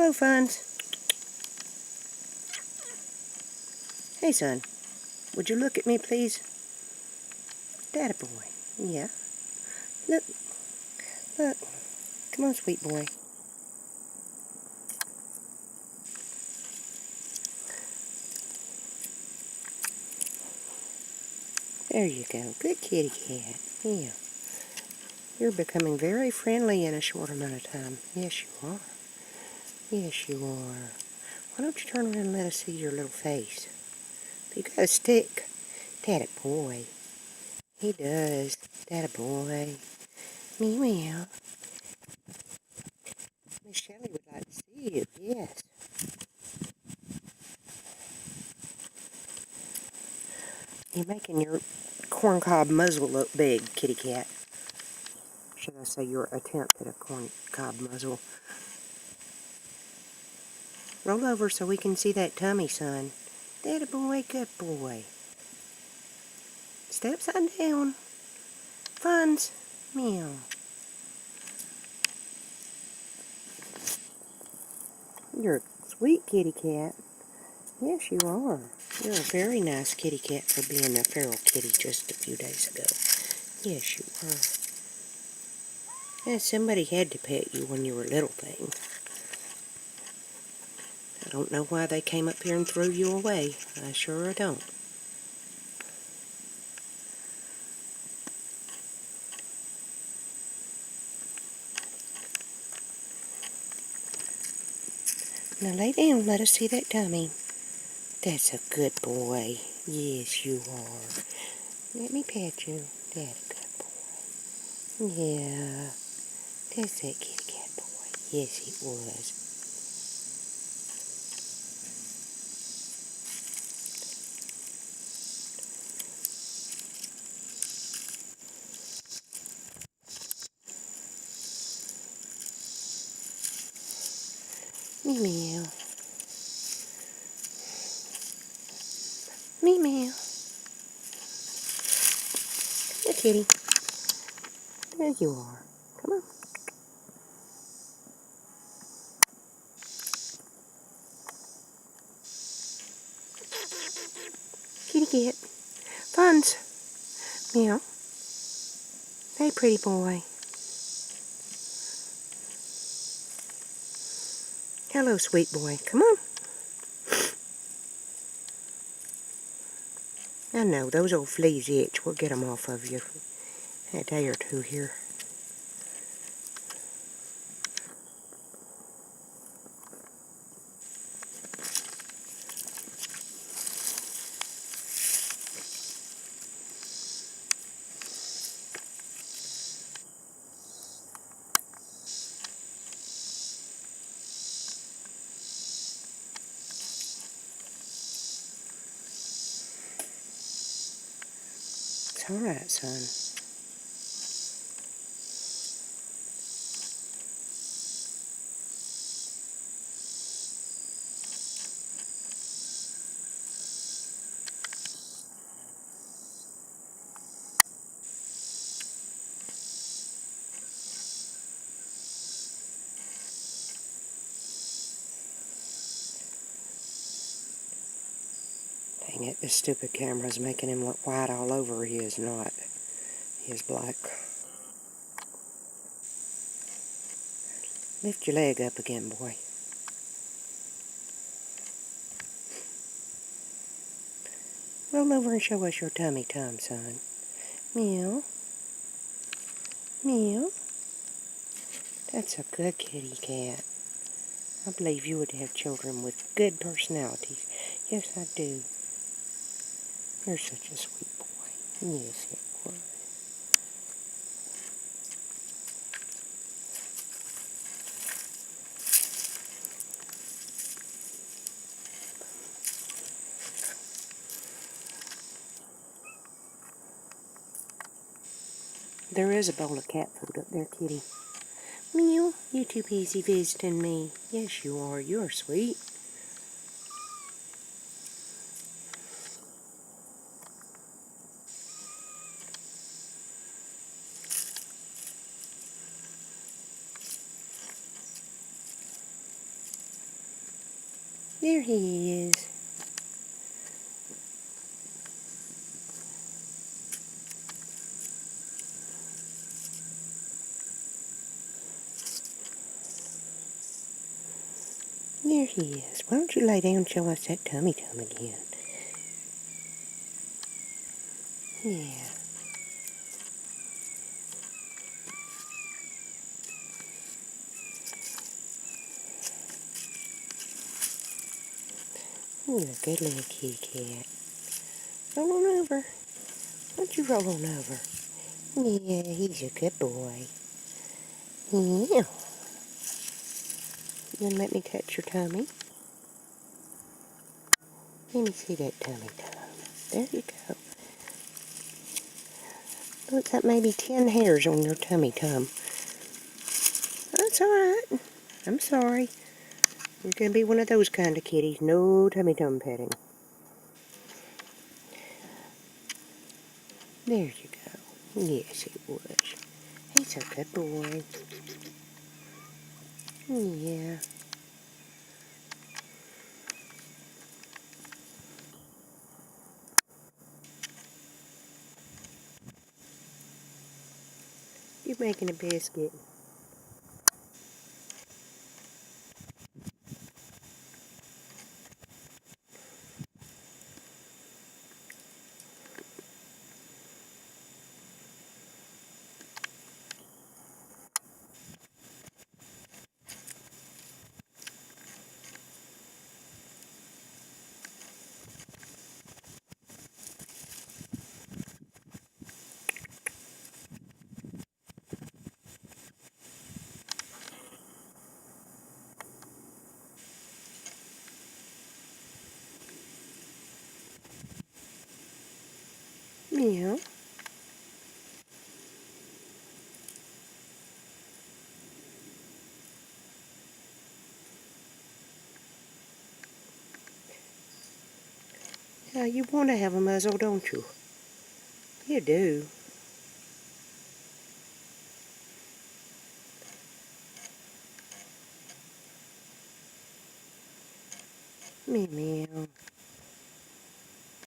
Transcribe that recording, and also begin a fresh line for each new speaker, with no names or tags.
Hello, Fonz. Hey, son. Would you look at me, please? Daddy boy. Yeah. Look. Look. Come on, sweet boy. There you go. Good kitty cat. Yeah. You're becoming very friendly in a short amount of time. Yes, you are. Yes, you are. Why don't you turn around and let us see your little face? You got a stick. Daddy boy. He does. Daddy boy. Meow meow. Miss Shelley would like to see you. Yes. You're making your corncob muzzle look big, kitty cat. Should I say your attempt at a corncob muzzle? Roll over so we can see that tummy, son. Daddy boy, good boy. Stay upside down. Fonz. Meow. You're a sweet kitty cat. Yes, you are. You're a very nice kitty cat for being a feral kitty just a few days ago. Yes, you are. Yeah, somebody had to pet you when you were a little thing. I don't know why they came up here and threw you away. I sure don't. Now lay down, let us see that tummy. That's a good boy. Yes, you are. Let me pet you. That's a good boy. Yeah. That's that kitty cat boy. Yes, it was. Meow. Meow. Hey, kitty. There you are. Come on. Kitty cat. Fonz. Meow. Hey, pretty boy. Hello, sweet boy. Come on. I know, those old fleas itch. We'll get them off of you in a day or two here. It's all right, son. Dang it, this stupid camera's making him look white all over. He is not. He is black. Lift your leg up again, boy. Roll over and show us your tummy time, son. Meow. Meow. That's a good kitty cat. I believe you would have children with good personalities. Yes, I do. You're such a sweet boy. Yes, it was. There is a bowl of cat food up there, kitty. Meow, you too busy visiting me. Yes, you are. You're sweet. There he is. There he is. Why don't you lay down and show us that tummy again? Yeah. Ooh, a good little kitty cat. Roll on over. Why don't you roll on over? Yeah, he's a good boy. Yeah. You want to let me touch your tummy? Let me see that tummy. There you go. Looks like maybe 10 hairs on your tummy. That's alright. I'm sorry. You're going to be one of those kind of kitties. No tummy petting. There you go. Yes, it was. He's a good boy. Yeah. You're making a biscuit. Meow. Now you want to have a muzzle, don't you? You do. Meow.